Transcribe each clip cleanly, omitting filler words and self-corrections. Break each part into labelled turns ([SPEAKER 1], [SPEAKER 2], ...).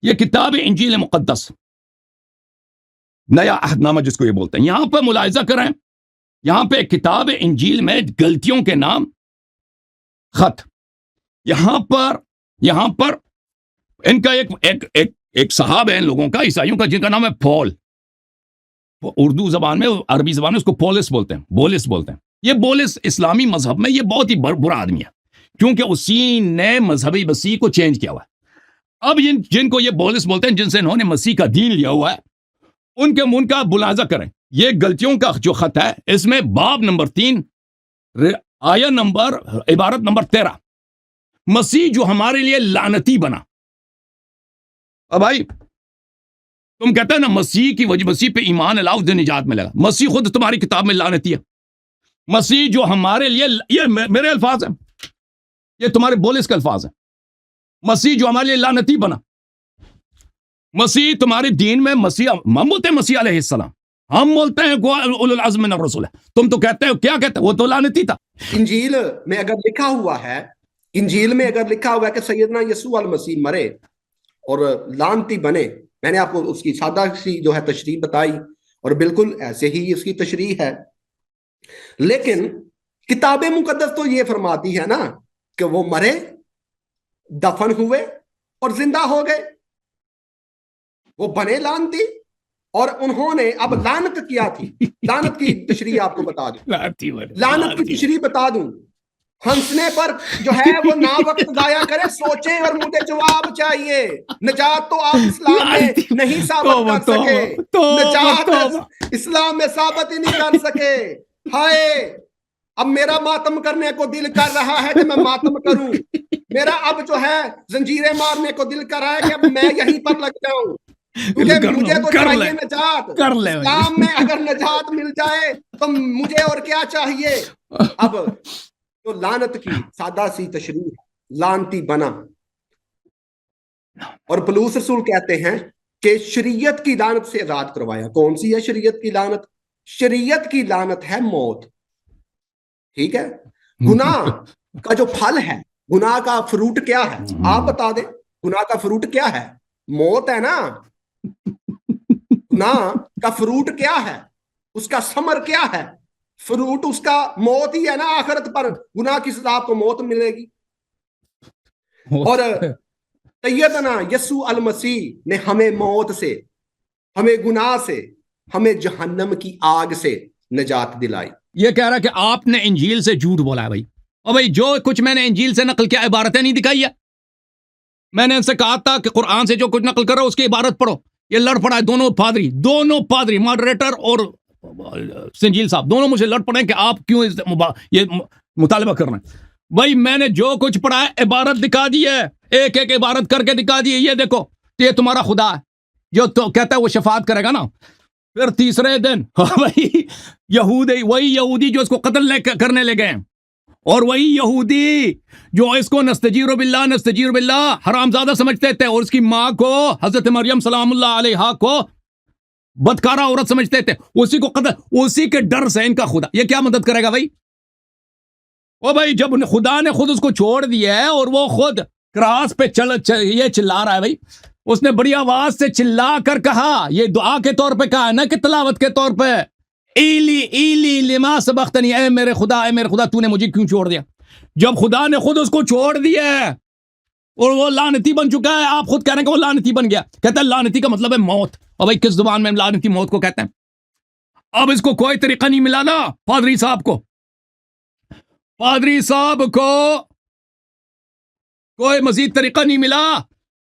[SPEAKER 1] یہ کتاب انجیل مقدس، نیا عہد نامہ جس کو یہ بولتے ہیں، یہاں پہ ملاحظہ کریں، یہاں پہ کتاب انجیل میں غلطیوں کے نام خط، یہاں پر ان کا ایک صحابہ ہے ان لوگوں کا، عیسائیوں کا، جن کا نام ہے پول. اردو زبان میں، عربی زبان میں اس کو پولس بولتے ہیں، بولس بولتے ہیں. یہ بولس اسلامی مذہب میں یہ بہت ہی برا آدمی ہے، کیونکہ اسی نے مذہبی مسیح کو چینج کیا ہوا ہے. اب جن کو یہ بولس بولتے ہیں، جن سے انہوں نے مسیح کا دین لیا ہوا ہے، ان کا ملاحظہ کریں. یہ غلطیوں کا جو خط ہے، اس میں باب نمبر 3 عبارت نمبر 13، مسیح جو ہمارے لیے لعنتی بنا. اب بھائی تم کہتے ہیں نا مسیح کی وجہ، مسیح پہ ایمان لاؤ سے نجات ملے گا. مسیح خود تمہاری کتاب میں لعنتی ہے. مسیح جو ہمارے لیے، یہ میرے الفاظ ہیں، یہ تمہارے بولس کے الفاظ ہیں. مسیح جو ہمارے لیے لعنتی بنا. مسیح تمہارے دین میں، مسیح ہم بولتے ہیں مسیح علیہ السلام، ہم بولتے ہیں اولو العزم من الرسل ہے. تم تو کہتے ہو، کیا کہتے ہو؟ وہ تو لعنتی تھا.
[SPEAKER 2] انجیل میں اگر لکھا ہوا ہے کہ سیدنا یسوع المسیح مرے اور لعنتی بنے، میں نے آپ کو اس کی سادہ سی جو ہے تشریح بتائی، اور بالکل ایسے ہی اس کی تشریح ہے. لیکن کتاب مقدس تو یہ فرماتی ہے نا کہ وہ مرے، دفن ہوئے اور زندہ ہو گئے. وہ بنے لعنتی، اور انہوں نے اب لعنت کیا تھی. لعنت کی تشریح آپ کو بتا دوں، لعنت کی تشریح بتا دوں. ہنسنے پر جو ہے وہ نا وقت ضائع کرے، سوچیں اور مجھے جواب چاہیے. نجات تو آپ اسلام میں نہیں ثابت کر سکے، نجات اسلام میں ثابت ہی نہیں کر سکے. ہائے، اب میرا ماتم کرنے کو دل کر رہا ہے کہ میں ماتم کروں. میرا اب جو ہے زنجیریں مارنے کو دل کر رہا ہے کہ اب میں یہیں پر لگ جاؤں. مجھے تو چاہیے نجات. اسلام میں اگر نجات مل جائے تو مجھے اور کیا چاہیے. اب تو لعنت کی سادہ سی تشریح، لعنتی بنا. اور پولس رسول کہتے ہیں کہ شریعت کی لعنت سے آزاد کروایا. کون سی ہے شریعت کی لعنت؟ شریعت کی لعنت ہے موت. ٹھیک ہے، گناہ کا جو پھل ہے، گناہ کا فروٹ کیا ہے؟ آپ بتا دیں، گناہ کا فروٹ کیا ہے؟ موت ہے نا. گناہ کا فروٹ کیا ہے؟ اس کا ثمر کیا ہے؟ فروٹ اس کا موت ہی ہے نا. آخرت پر گناہ کی سزا کو موت ملے گی. اور سیدنا یسوع المسیح نے ہمیں موت سے، ہمیں گناہ سے، ہمیں جہنم کی آگ سے نجات دلائی.
[SPEAKER 1] یہ کہہ رہا ہے کہ آپ نے انجیل سے جھوٹ بولا ہے. بھائی اور بھائی جو کچھ میں نے انجیل سے نقل کیا، عبارتیں نہیں دکھائی ہے. میں نے ان سے کہا تھا کہ قرآن سے جو کچھ نقل کرو اس کی عبارت پڑھو. یہ لڑ پڑا ہے دونوں پادری ماڈریٹر اور سنجیل صاحب، دونوں مجھے لڑ پڑے کہ آپ کیوں یہ مطالبہ کر رہے ہیں. بھائی میں نے جو کچھ پڑھا ہے عبارت دکھا دی ہے، ایک ایک عبارت کر کے دکھا دی ہے. یہ دیکھو، یہ تمہارا خدا ہے جو تو کہتا ہے وہ شفاعت کرے گا نا. پھر تیسرے دن وہی یہودی جو اس کو قتل کرنے لے گئے، اور وہی یہودی جو اس کو نستجیر باللہ حرامزادہ سمجھتے تھے، اور اس کی ماں کو حضرت مریم سلام اللہ علیہا کو بدکارہ عورت سمجھتے تھے، اسی کو قتل، اسی کے ڈر سے ان کا خدا یہ کیا مدد کرے گا بھائی؟ او بھائی جب خدا نے خود اس کو چھوڑ دیا ہے اور وہ خود کراس پہ یہ چلا رہا ہے، بھائی اس نے بڑی آواز سے چلا کر کہا، یہ دعا کے طور پہ کہا ہے نا کہ تلاوت کے طور پہ، ایلی لما سبقتنی، اے میرے خدا تو نے مجھے کیوں چھوڑ دیا؟ جب خدا نے خود اس کو چھوڑ دیا ہے اور وہ لعنتی بن چکا ہے، آپ خود کہہ رہے ہیں کہ وہ لعنتی بن گیا. کہتا ہے لعنتی کا مطلب ہے موت. اور بھائی کس زبان میں لعنتی موت کو کہتے ہیں؟ اب اس کو کوئی طریقہ نہیں ملا نا پادری صاحب کو کوئی مزید طریقہ نہیں ملا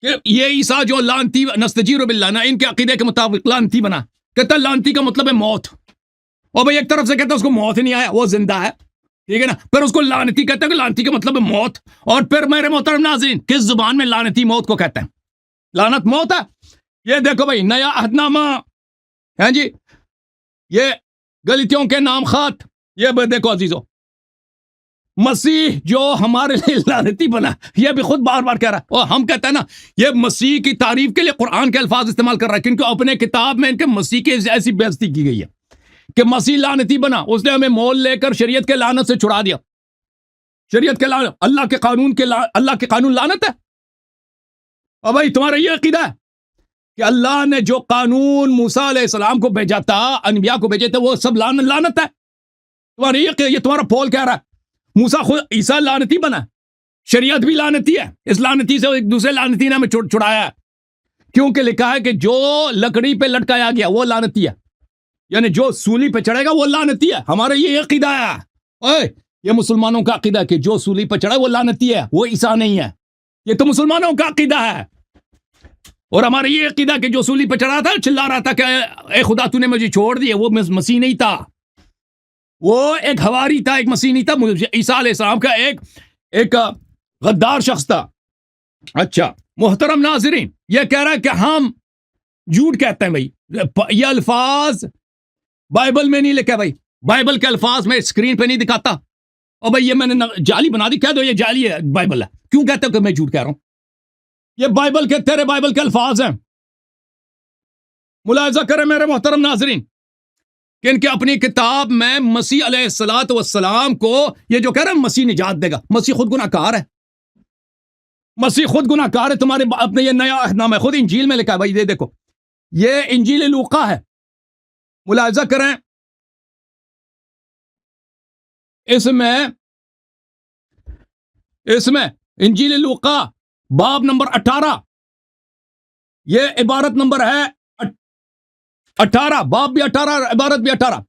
[SPEAKER 1] کہ یہ عیسیٰ جو لعنتی نستجیر باللہ نا، ان کے عقیدے کے مطابق لعنتی بنا. کہتا ہے لعنتی کا مطلب ہے موت. اور بھائی ایک طرف سے کہتا ہے اس کو موت نہیں آیا، وہ زندہ ہے، ٹھیک ہے نا. پھر اس کو لعنتی کہتا ہے کہ لعنتی کا مطلب ہے موت. اور پھر میرے محترم ناظرین، کس زبان میں لعنتی موت کو کہتے ہیں؟ لعنت موت ہے. یہ دیکھو بھائی نیا عہد نامہ ہے جی، یہ غلطیوں کے نام خط. یہ دیکھو عزیزو، مسیح جو ہمارے لیے لعنتی بنا، یہ بھی خود بار بار کہہ رہا ہے. اور ہم کہتے ہیں نا یہ مسیح کی تعریف کے لیے قرآن کے الفاظ استعمال کر رہا ہے، کیونکہ اپنے کتاب میں ان کے مسیح کی ایسی بےعزتی کی گئی ہے کہ مسیح لعنتی بنا. اس نے ہمیں مول لے کر شریعت کے لعنت سے چھڑا دیا. شریعت کے لعنت، اللہ کے قانون لعنت ہے. اور بھائی تمہارا یہ عقیدہ ہے کہ اللہ نے جو قانون موسیٰ علیہ السلام کو بھیجا تھا، انبیاء کو بھیجے تھے، وہ سب لعنت ہے؟ تمہارا یہ تمہارا پول کہہ رہا ہے موسیٰ خود عیسیٰ لعنتی بنا، شریعت بھی لعنتی ہے، اس لعنتی سے ایک دوسرے لعنتی نے ہمیں چھڑایا ہے، کیونکہ لکھا ہے کہ جو لکڑی پہ لٹکایا گیا وہ لعنتی ہے، یعنی جو سولی پہ چڑھے گا وہ لعنتی ہے۔ ہمارا یہ عقیدہ ہے، اوے یہ مسلمانوں کا عقیدہ ہے کہ جو سولی پہ چڑھا وہ لعنتی ہے، وہ عیسیٰ نہیں ہے، یہ تو مسلمانوں کا عقیدہ ہے۔ اور ہمارا یہ عقیدہ کہ جو سولی پہ چڑھا تھا چلا رہا تھا کہ اے خدا تو نے مجھے چھوڑ دیا، وہ مسیح نہیں تھا، وہ ایک حواری تھا، ایک مسیح نہیں تھا، عیسیٰ علیہ السلام کا ایک غدار شخص تھا۔ اچھا محترم ناظرین، یہ کہہ رہا ہے کہ ہم جھوٹ کہتے ہیں بھائی، یہ الفاظ بائبل میں نہیں لکھا بھائی، بائبل کے الفاظ میں اسکرین پہ نہیں دکھاتا، اور بھائی یہ میں نے جعلی بنا دی، کہہ دو یہ جعلی ہے بائبل ہے، کیوں کہتے ہو کہ میں جھوٹ کہہ رہا ہوں؟ یہ بائبل کے تیرے بائبل کے الفاظ ہیں، ملاحظہ کریں میرے محترم ناظرین کہ ان کے اپنی کتاب میں مسیح علیہ السلام کو یہ جو کہہ رہے ہیں مسیح نجات دے گا، مسیح خود گناہ کار ہے، مسیح خود گناہ کار ہے، تمہارے اپنے یہ نیا عہد نامہ ہے، خود انجیل میں لکھا ہے بھائی، یہ دیکھو یہ انجیل لوقا ہے، ملاحظہ کریں اس میں انجیل لوقا باب نمبر 18، یہ عبارت نمبر ہے 18، باب بھی 18 عبارت بھی 18۔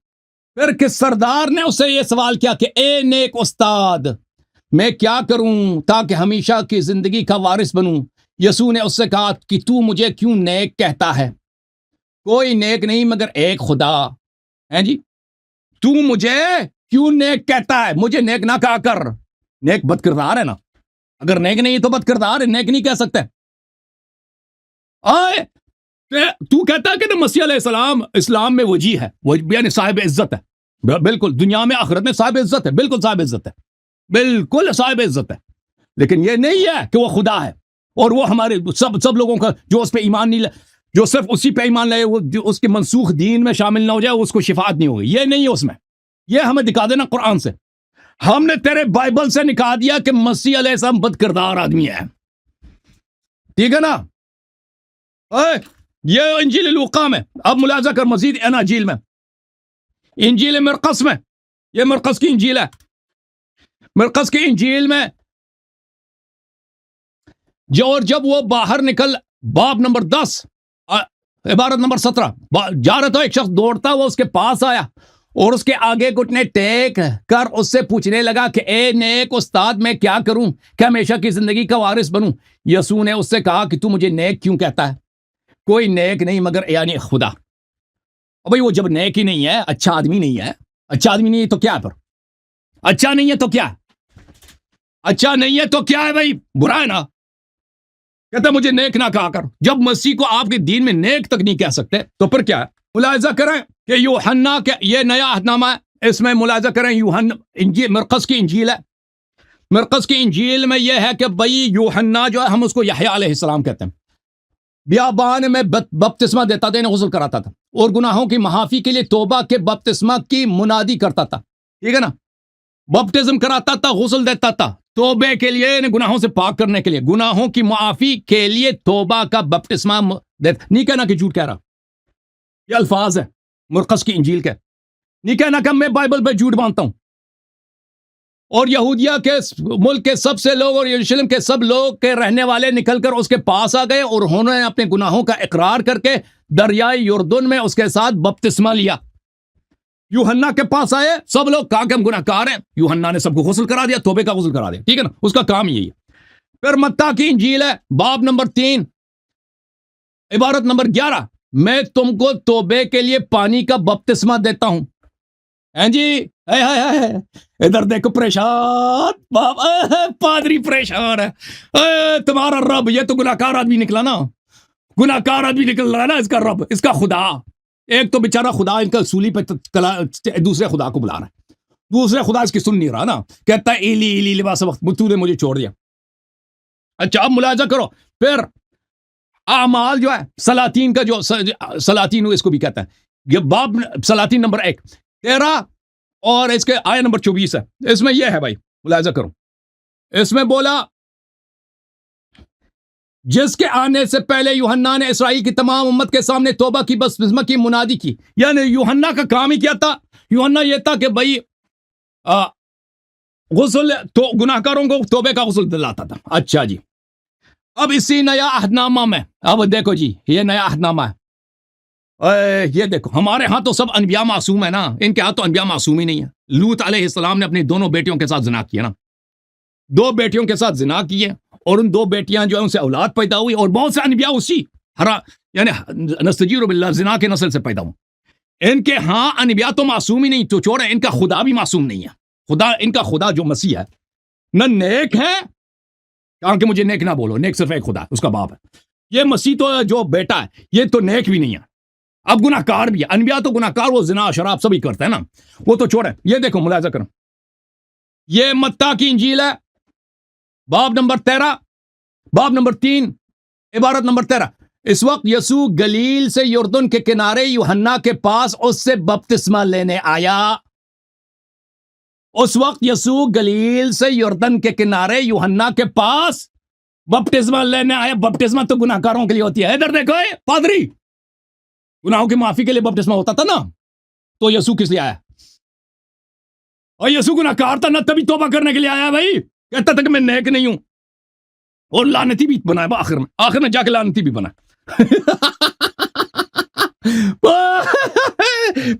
[SPEAKER 1] پھر کس سردار نے اسے یہ سوال کیا کہ اے نیک استاد، میں کیا کروں تاکہ ہمیشہ کی زندگی کا وارث بنوں؟ یسوع نے اس سے کہا کہ تو مجھے کیوں نیک کہتا ہے؟ کوئی نیک نہیں مگر ایک خدا ہے جی، تو مجھے کیوں نیک کہتا ہے؟ مجھے نیک نہ کہا کر، نیک بد کردار ہے نا، اگر نیک نہیں تو بد کردار ہے، نیک نہیں کہہ سکتے۔ تو کہتا ہے کہ مسیح علیہ السلام اسلام میں وجی ہے، یعنی صاحب عزت ہے، بالکل دنیا میں آخرت میں صاحب عزت ہے، بالکل صاحب عزت ہے، بالکل صاحب عزت ہے، لیکن یہ نہیں ہے کہ وہ خدا ہے، اور وہ ہمارے سب لوگوں کا جو اس پہ ایمان نہیں لے، جو صرف اسی پہ ایمان لائے، وہ اس کے منسوخ دین میں شامل نہ ہو جائے، اس کو شفاعت نہیں ہوگی، یہ نہیں ہے اس میں، یہ ہمیں دکھا دینا قرآن سے۔ ہم نے تیرے بائبل سے نکال دیا کہ مسیح علیہ السلام بد کردار آدمی ہے، ٹھیک ہے نا؟ یہ انجیل لوقا میں، اب ملاحظہ کر مزید اناجیل میں، انجیل مرقس میں، یہ مرقس کی انجیل ہے، مرقس کی انجیل میں جب وہ باہر نکل، باب نمبر 10 عبارت نمبر 17 جا رہا تھا، ایک شخص دوڑتا وہ اس کے پاس آیا اور اس کے آگے گھٹنے ٹیک کر اس سے پوچھنے لگا کہ اے نیک استاد، میں کیا کروں کہ ہمیشہ کی زندگی کا وارث بنوں؟ یسوع نے اس سے کہا کہ تو مجھے نیک کیوں کہتا ہے؟ کوئی نیک نہیں مگر یعنی خدا۔ اور بھائی وہ جب نیک ہی نہیں ہے، اچھا آدمی نہیں ہے، اچھا آدمی نہیں ہے تو کیا ہے؟ پر اچھا نہیں ہے تو کیا ہے؟ اچھا نہیں ہے تو کیا ہے بھائی؟ برا ہے نا؟ کہتا مجھے نیک نہ کہا کر، جب مسیح کو آپ کے دین میں نیک تک نہیں کہہ سکتے تو پھر کیا ہے؟ ملاحظہ کریں کہ یوحنا کے یہ نیا عہد نامہ ہے، اس میں ملاحظہ کریں یوحنا انجیل مرقس کی انجیل ہے، مرقس کی انجیل میں یہ ہے کہ بھائی یوحنا جو ہے ہم اس کو یحییٰ علیہ السلام کہتے ہیں، بیابان میں بپتسمہ دیتا تھا، غسل کراتا تھا اور گناہوں کی معافی کے لیے توبہ کے بپتسمہ کی منادی کرتا تھا، ٹھیک ہے نا؟ بپتسم کراتا تھا، غسل دیتا تھا توبے کے لیے، گناہوں سے پاک کرنے کے لیے، گناہوں کی معافی کے لیے توبہ کا بپتسمہ دیتا، نہیں کہنا کہ جھوٹ کہہ رہا، یہ الفاظ ہے مرقس کی انجیل کے، نہیں کہنا کہ میں بائبل پہ جھوٹ باندھتا ہوں۔ اور یہودیہ کے ملک کے سب سے لوگ اور یروشلم کے سب لوگ کے رہنے والے نکل کر اس کے پاس آ گئے اور انہوں نے اپنے گناہوں کا اقرار کر کے دریائے یردن میں اس کے ساتھ بپتسمہ لیا۔ یوحنا کے پاس آئے سب لوگ، کہا کہ ہم گناہ کار ہیں، یوحنا نے سب کو غسل کرا دیا، توبے کا غسل کرا دیا، ٹھیک ہے نا؟ اس کا کام یہی ہے۔ پھر متی کی انجیل ہے، باب نمبر 3 عبارت نمبر 11، میں تم کو توبے کے لیے پانی کا بپتسمہ دیتا ہوں۔ ہیں جی، ادھر دیکھو پریشان پادری پریشان ہے، تمہارا رب یہ تو گناہ کار آدمی نکلا نا، گناہ کار آدمی نکل رہا ہے نا، اس کا رب، اس کا خدا، ایک تو بیچارہ خدا ان کا سولی پہ دوسرے خدا کو بلا رہا ہے، دوسرے خدا اس کی سن نہیں رہا نا، کہتا ہے ایلی ایلی لما سبقتنی، تو نے مجھے چھوڑ دیا۔ اچھا اب ملاحظہ کرو، پھر اعمال جو ہے سلاطین کا، جو سلاطین اس کو بھی کہتا ہے، یہ باب سلاطین نمبر 1 13 اور اس کے آیت نمبر 24 ہے، اس میں یہ ہے بھائی ملاحظہ کرو، اس میں بولا جس کے آنے سے پہلے یوحنا نے اسرائیل کی تمام امت کے سامنے توبہ کی بپتسمہ کی منادی کی. یعنی یوحنا کا کام ہی کیا تھا؟ یوحنا یہ تھا کہ بھائی غسل تو گناہ کاروں کو توبے کا غسل دلاتا تھا. اچھا جی، اب اسی نیا عہد نامہ میں اب دیکھو جی، یہ نیا عہد نامہ ہے. یہ دیکھو، ہمارے ہاں تو سب انبیاء معصوم ہے نا، ان کے ہاں تو انبیاء معصوم ہی نہیں ہے. لوط علیہ السلام نے اپنی دونوں بیٹیوں کے ساتھ زنا کیا نا، 2 بیٹیوں کے ساتھ زنا کیے، اور ان 2 بیٹیاں جو ہیں ان سے اولاد پیدا ہوئی، اور بہت سے انبیاء اسی یعنی نستجیر باللہ زنا کے نسل سے پیدا ہوں. ان کے ہاں انبیاء تو معصوم ہی نہیں، تو چھوڑے ان کا خدا بھی معصوم نہیں ہے. ان کا خدا جو مسیح ہے نہ نیک ہے، کہاں کہ مجھے نیک نہ بولو، نیک صرف ایک خدا ہے، اس کا باپ ہے. یہ مسیح تو جو بیٹا ہے یہ تو نیک بھی نہیں ہے، اب گناہ کار بھی ہے. انبیاء تو گناہ کار، وہ زنا شراب سبھی کرتے ہیں نا، وہ تو چھوڑے. یہ دیکھو ملاحظہ کرو، یہ متی کی انجیل ہے، باب نمبر 13، باب نمبر 3، عبارت نمبر 13. اس وقت یسوع گلیل سے یردن کے کنارے یوحنا کے پاس اس سے بپتسمہ لینے آیا. اس وقت یسوع گلیل سے یردن کے کنارے یوحنا کے پاس بپتسمہ لینے آیا. بپتسمہ تو گناہ کاروں کے لیے ہوتی ہے. ادھر دیکھو پادری، گناہوں کی معافی کے لیے بپتسمہ ہوتا تھا نا، تو یسوع کس لیے آیا؟ اور یسوع گناہ کار تھا نا، تبھی توبہ کرنے کے لیے آیا. بھائی کہتا تھا کہ میں نیک نہیں ہوں، اور لعنتی بھی بنا، آخر میں جا کے لعنتی بھی بنا.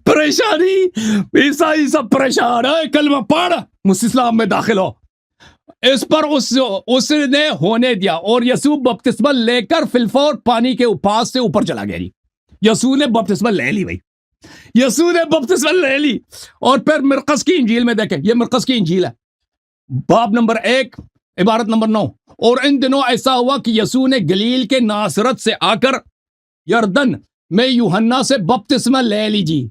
[SPEAKER 1] پریشانی، عیسائی سب پریشان ہے. کلمہ پڑھ، اسلام میں داخل ہو. اس پر اس نے ہونے دیا، اور یسوع بپتسمہ لے کر فلفور پانی کے پاس سے اوپر چلا گیا. یسوع نے بپتسمہ لے لی. بھائی یسوع نے بپتسمہ لے لی. اور پھر مرقس کی انجیل میں دیکھیں، یہ مرقس کی انجیل ہے، باب نمبر 1، عبارت نمبر 9. اور ان دنوں ایسا ہوا کہ یسوع نے گلیل کے ناصرت سے آ کر یردن میں یوحنا سے بپتسمہ لے لیجی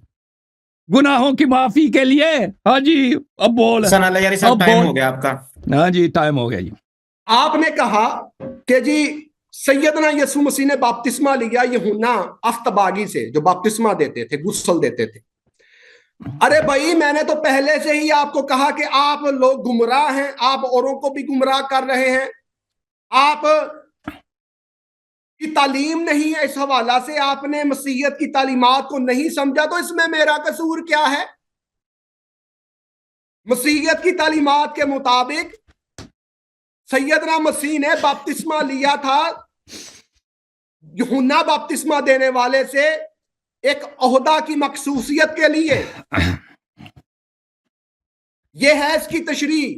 [SPEAKER 1] گناہوں کی معافی کے لیے. ہاں جی، اب بول.
[SPEAKER 3] ٹائم ہو گیا آپ کا.
[SPEAKER 1] ہاں جی، ٹائم ہو گیا جی.
[SPEAKER 2] آپ نے کہا کہ جی سیدنا یسوع مسیح نے بپتسمہ لیا یوحنا افتباغی سے، جو بپتسمہ دیتے تھے، غسل دیتے تھے. ارے بھائی، میں نے تو پہلے سے ہی آپ کو کہا کہ آپ لوگ گمراہ ہیں، آپ اوروں کو بھی گمراہ کر رہے ہیں. آپ کی تعلیم نہیں ہے، اس حوالہ سے آپ نے مسیحیت کی تعلیمات کو نہیں سمجھا، تو اس میں میرا قصور کیا ہے؟ مسیحیت کی تعلیمات کے مطابق سیدنا مسیح نے بپتسمہ لیا تھا یوحنا بپتسمہ دینے والے سے ایک عہدہ کی مخصوصیت کے لیے. یہ ہے اس کی تشریح.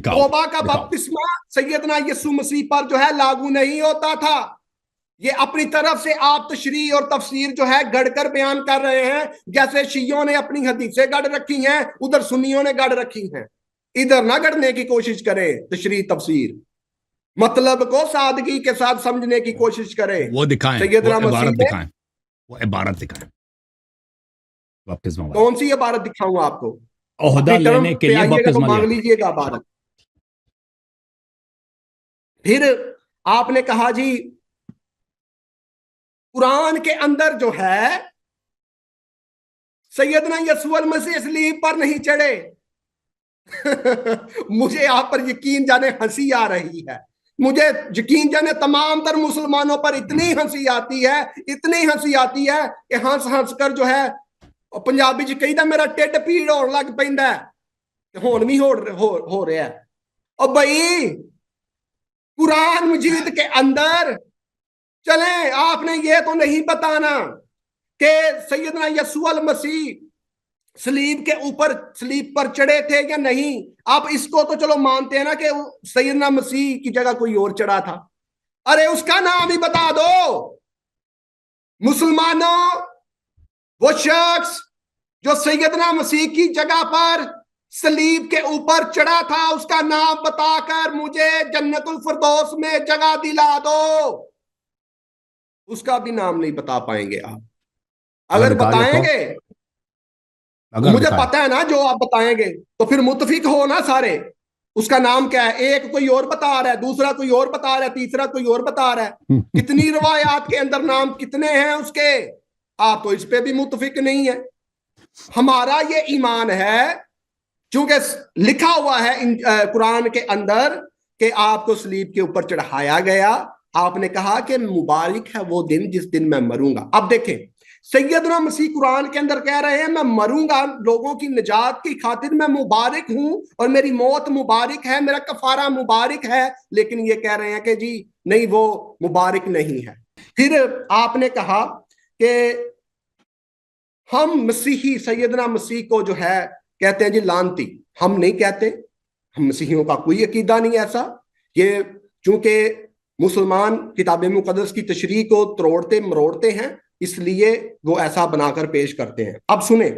[SPEAKER 2] توبہ کا بپتسمہ سیدنا یسوع مسیح پر جو ہے لاگو نہیں ہوتا تھا. یہ اپنی طرف سے آپ تشریح اور تفسیر جو ہے گڑھ کر بیان کر رہے ہیں، جیسے شیعوں نے اپنی حدیثیں گڑھ رکھی ہیں، ادھر سنیوں نے گڑھ رکھی ہیں. ادھر نہ گڑھنے کی کوشش کریں. تشریح تفسیر مطلب کو سادگی کے ساتھ سمجھنے کی کوشش کریں.
[SPEAKER 1] وہ دکھائیں،
[SPEAKER 2] سیدنا
[SPEAKER 1] وہ
[SPEAKER 2] مسیح
[SPEAKER 1] عبارت دکھائیں، وہ عبارت دکھائیں.
[SPEAKER 2] کون سی عبارت دکھاؤں آپ کو؟
[SPEAKER 1] عہدہ لینے کے لیے بپتسمہ
[SPEAKER 2] مانگ لیجئے گا عبارت. پھر آپ نے کہا جی قرآن کے اندر جو ہے سیدنا یسوع المسیح صلیب پر نہیں چڑھے. مجھے آپ پر یقین جانے ہنسی آ رہی ہے. مجھے یقین جانے تمام تر مسلمانوں پر اتنی ہنسی آتی ہے، اتنی ہنسی آتی ہے کہ ہنس ہنس کر جو ہے پنجابی جی کہی دا میرا ٹیڈ پیڑ اور لگ پیندا ہے، ہون بھی ہو رہا ہے. اور بھائی قرآن مجید کے اندر چلیں، آپ نے یہ تو نہیں بتانا کہ سیدنا یسوع المسیح صلیب کے اوپر صلیب پر چڑھے تھے یا نہیں. آپ اس کو تو چلو مانتے ہیں نا کہ سیدنا مسیح کی جگہ کوئی اور چڑھا تھا. ارے اس کا نام ہی بتا دو. مسلمانوں، وہ شخص جو سیدنا مسیح کی جگہ پر صلیب کے اوپر چڑھا تھا، اس کا نام بتا کر مجھے جنت الفردوس میں جگہ دلا دو. اس کا بھی نام نہیں بتا پائیں گے آپ. اگر بتائیں گے، مجھے پتا ہے نا جو آپ بتائیں گے، تو پھر متفق ہو نا سارے. اس کا نام کیا ہے؟ ایک کوئی اور بتا رہا ہے، دوسرا کوئی اور بتا رہا ہے، تیسرا کوئی اور بتا رہا ہے. کتنی روایات کے اندر نام کتنے ہیں اس کے؟ آپ تو اس پہ بھی متفق نہیں ہے. ہمارا یہ ایمان ہے، چونکہ لکھا ہوا ہے قرآن کے اندر کہ آپ کو صلیب کے اوپر چڑھایا گیا. آپ نے کہا کہ مبارک ہے وہ دن جس دن میں مروں گا. اب دیکھیں سیدنا مسیح قرآن کے اندر کہہ رہے ہیں میں مروں گا لوگوں کی نجات کی خاطر, میں مبارک ہوں اور میری موت مبارک ہے, میرا کفارہ مبارک ہے, لیکن یہ کہہ رہے ہیں کہ جی نہیں وہ مبارک نہیں ہے. پھر آپ نے کہا کہ ہم مسیحی سیدنا مسیح کو جو ہے کہتے ہیں جی لعنتی. ہم نہیں کہتے, ہم مسیحیوں کا کوئی عقیدہ نہیں ایسا. یہ چونکہ مسلمان کتاب مقدس کی تشریح کو توڑتے مروڑتے ہیں اس لیے وہ ایسا بنا کر پیش کرتے ہیں. اب سنیں,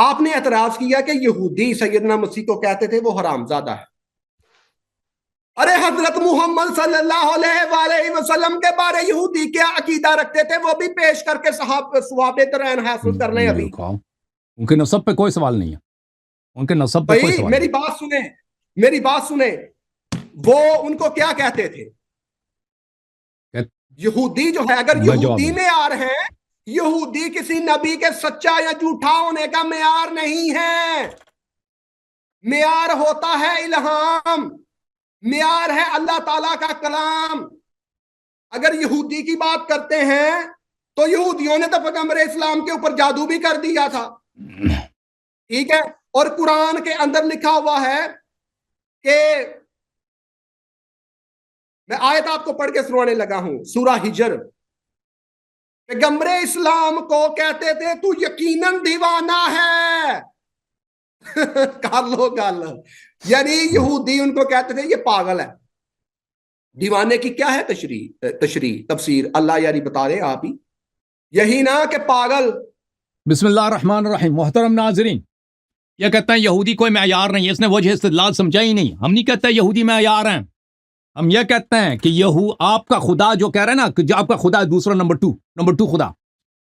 [SPEAKER 2] آپ نے اعتراض کیا کہ یہودی سیدنا مسیح کو کہتے تھے وہ حرامزادہ ہے. ارے حضرت محمد صلی اللہ علیہ وآلہ وسلم کے بارے یہودی کیا عقیدہ رکھتے تھے وہ بھی پیش کر کے ثواب ترین حاصل کر لیں. ابھی
[SPEAKER 1] ان کے نسب پہ کوئی سوال نہیں ہے, ان کے نسب پہ کوئی سوال.
[SPEAKER 2] میری بات سنیں, وہ ان کو کیا کہتے تھے یہودی جو ہے, اگر یہودی معیار ہے, یہودی کسی نبی کے سچا یا جھوٹا ہونے کا معیار نہیں ہے. معیار ہوتا ہے الہام, معیار ہے اللہ تعالیٰ کا کلام. اگر یہودی کی بات کرتے ہیں تو یہودیوں نے تو پیغمبر اسلام کے اوپر جادو بھی کر دیا تھا, ٹھیک ہے. اور قرآن کے اندر لکھا ہوا ہے کہ میں آیت آپ کو پڑھ کے سنانے لگا ہوں, سورہ ہجر. پیغمبر اسلام کو کہتے تھے تو یقیناً دیوانہ ہے. کر لو گل, یعنی یہودی ان کو کہتے تھے یہ پاگل ہے. دیوانے کی کیا ہے تشریح تفسیر؟ اللہ یاری بتا رہے آپ ہی, یہی نا کہ پاگل.
[SPEAKER 1] بسم اللہ الرحمن الرحیم. محترم ناظرین, یہ کہتا ہے یہودی کوئی معیار نہیں ہے, اس نے وجہ استدلال سمجھا ہی نہیں. ہم نہیں کہتے یہودی معیار ہیں, ہم یہ کہتے ہیں کہ آپ کا خدا جو کہہ رہے ہیں نا کہ جو آپ کا خدا ہے دوسرا نمبر ٹو خدا,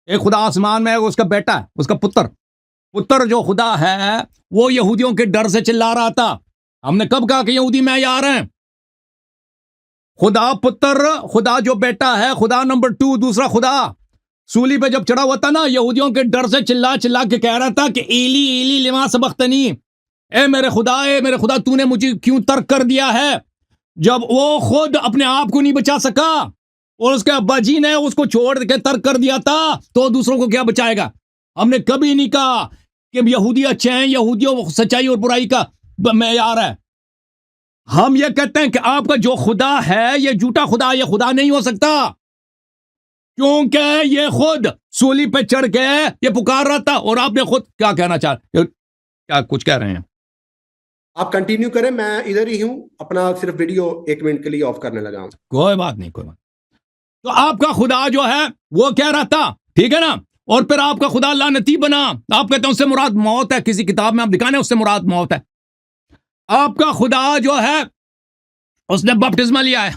[SPEAKER 1] ایک خدا آسمان میں ہے, اس کا بیٹا ہے, اس کا پتر جو خدا ہے وہ یہودیوں کے ڈر سے چلا رہا تھا. ہم نے کب کہا کہ یہودی معیار ہیں؟ خدا پتر, خدا جو بیٹا ہے, خدا نمبر 2 دوسرا خدا. سولی پہ جب چڑھا ہوا تھا نا, یہودیوں کے ڈر سے چلا کے کہہ رہا تھا کہ ایلی ایلی لما سبقتنی, اے میرے خدا تو نے مجھے کیوں ترک کر دیا ہے. جب وہ خود اپنے آپ کو نہیں بچا سکا اور اس کے ابا جی نے اس کو چھوڑ کے ترک کر دیا تھا تو دوسروں کو کیا بچائے گا؟ ہم نے کبھی نہیں کہا کہ یہودی اچھے ہیں, یہودیوں سچائی اور برائی کا معیار ہے. ہم یہ کہتے ہیں کہ آپ کا جو خدا ہے یہ جھوٹا خدا, یہ خدا نہیں ہو سکتا, کیونکہ یہ خود سولی پہ چڑھ کے یہ پکار رہا تھا. اور آپ نے خود کیا کہنا کیا کچھ کہہ رہے ہیں؟
[SPEAKER 2] آپ کنٹینیو کریں, میں ادھر ہی ہوں, اپنا صرف ویڈیو 1 منٹ کے لیے آف کرنے لگا ہوں.
[SPEAKER 1] کوئی بات نہیں. تو آپ کا خدا جو ہے وہ کہہ رہا تھا, ٹھیک ہے نا, اور پھر آپ کا خدا لعنتی بنا. آپ کہتے ہیں اس سے مراد موت ہے, کسی کتاب میں آپ دکھانے اس سے مراد موت ہے. آپ کا خدا جو ہے اس نے بپتسمہ لیا ہے.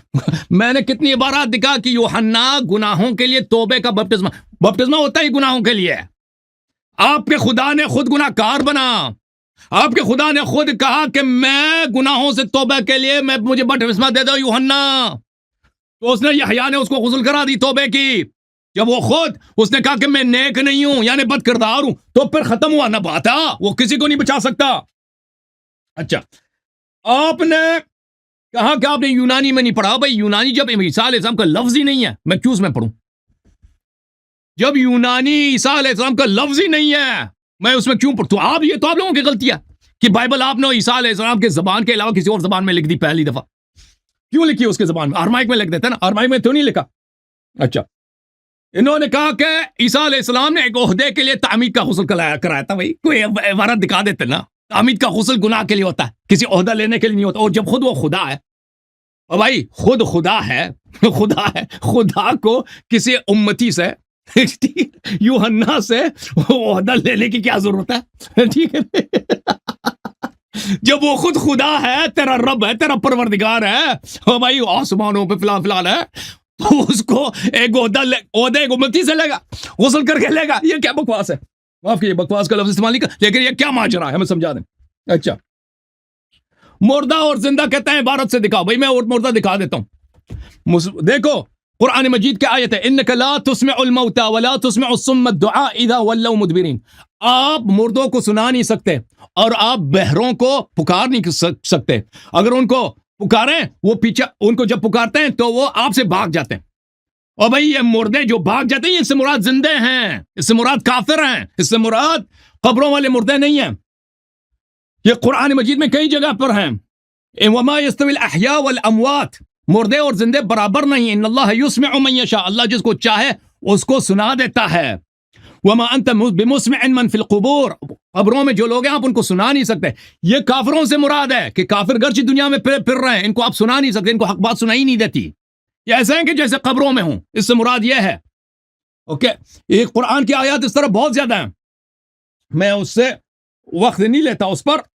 [SPEAKER 1] میں نے کتنی عبارات دکھا کہ یوحنا گناہوں کے لیے توبے کا بپتسمہ ہوتا ہی گناہوں کے لیے. آپ کے خدا نے خود گناہ کار بنا, آپ کے خدا نے خود کہا کہ میں گناہوں سے توبہ کے لیے مجھے بپتسمہ دے دو یوحنا. تو اس نے یحییٰ نے اس کو غسل کرا دی توبے کی. جب وہ خود اس نے کہا کہ میں نیک نہیں ہوں یعنی بد کردار ہوں, تو پھر ختم ہوا نا بات, وہ کسی کو نہیں بچا سکتا. اچھا, آپ نے کہا کہ آپ نے یونانی میں نہیں پڑھا. بھائی یونانی جب عیسیٰ علیہ السلام کا لفظ ہی نہیں ہے, میں کیوں اس میں پڑھوں؟ جب یونانی عیسیٰ علیہ السلام کا لفظ ہی نہیں ہے میں اس میں کیوں پڑھوں؟ یہ تو آپ لوگوں کی غلطی ہے کہ بائبل آپ نے عیسیٰ علیہ السلام کے زبان کے علاوہ کسی اور زبان میں لکھ دی. پہلی دفعہ کیوں لکھی اس کے زبان میں؟ ارمائک میں لکھ دیتے نا, ارمائک میں تو نہیں لکھا. اچھا, انہوں نے کہا کہ عیسیٰ علیہ السلام نے ایک عہدے کے لیے تعمید کا غسل کرایا تھا. بھائی کوئی عبارت دکھا دیتے نا, تعمید کا غسل گناہ کے لیے ہوتا ہے, کسی عہدہ لینے کے لیے نہیں ہوتا. اور جب خود وہ خدا ہے, اور بھائی خود خدا ہے, خدا کو کسی امتی سے یوحنا سے عہدہ لینے کی کیا ضرورت ہے؟ ٹھیک ہے, جب وہ خود خدا ہے, تیرا رب ہے, تیرا پروردگار ہے, اور بھائی آسمانوں پہ فلان ہے, تو اس کو ایک عہدہ ایک امتی سے لے گا, غسل کر کے لے گا. یہ کیا بکواس ہے؟ معاف کیجیے, بکواس کا لفظ استعمال نہیں کر, لیکن یہ کیا ماجرا ہے ہمیں سمجھا دیں. اچھا, مردہ اور زندہ کہتے ہیں عبارت سے دکھاؤ. بھائی میں اور مردہ دکھا دیتا ہوں. دیکھو قرآن مجید کے آیت ہے, انک لا تسمع الموتى ولا تسمع الصم الدعاء اذا ولوا مدبرین. آپ مردوں کو سنا نہیں سکتے اور آپ بہروں کو پکار نہیں سکتے. اگر ان کو پکاریں وہ پیچھے ان کو جب پکارتے ہیں تو وہ آپ سے بھاگ جاتے ہیں. اور بھائی یہ مردے جو بھاگ جاتے ہیں اس سے مراد زندے ہیں, اس سے مراد کافر ہیں, اس سے مراد قبروں والے مردے نہیں ہیں. یہ قرآن مجید میں کئی جگہ پر ہیں. وما يستوي الاحياء والاموات, مردے اور زندے برابر نہیں ہیں. ان اللہ يسمع من يشاء, اللہ جس کو چاہے اس کو سنا دیتا ہے. وما انت بمسمع من في القبور, قبروں میں جو لوگ ہیں آپ ان کو سنا نہیں سکتے. یہ کافروں سے مراد ہے کہ کافر گرچہ دنیا میں پھر رہے ہیں, ان کو آپ سنا نہیں سکتے, ان کو حق بات سنائی نہیں دیتی. یہ ایسے ہیں کہ جیسے قبروں میں ہوں, اس سے مراد یہ ہے. اوکے, یہ قرآن کی آیات اس طرح بہت زیادہ ہیں, میں اس سے وقت نہیں لیتا اس پر.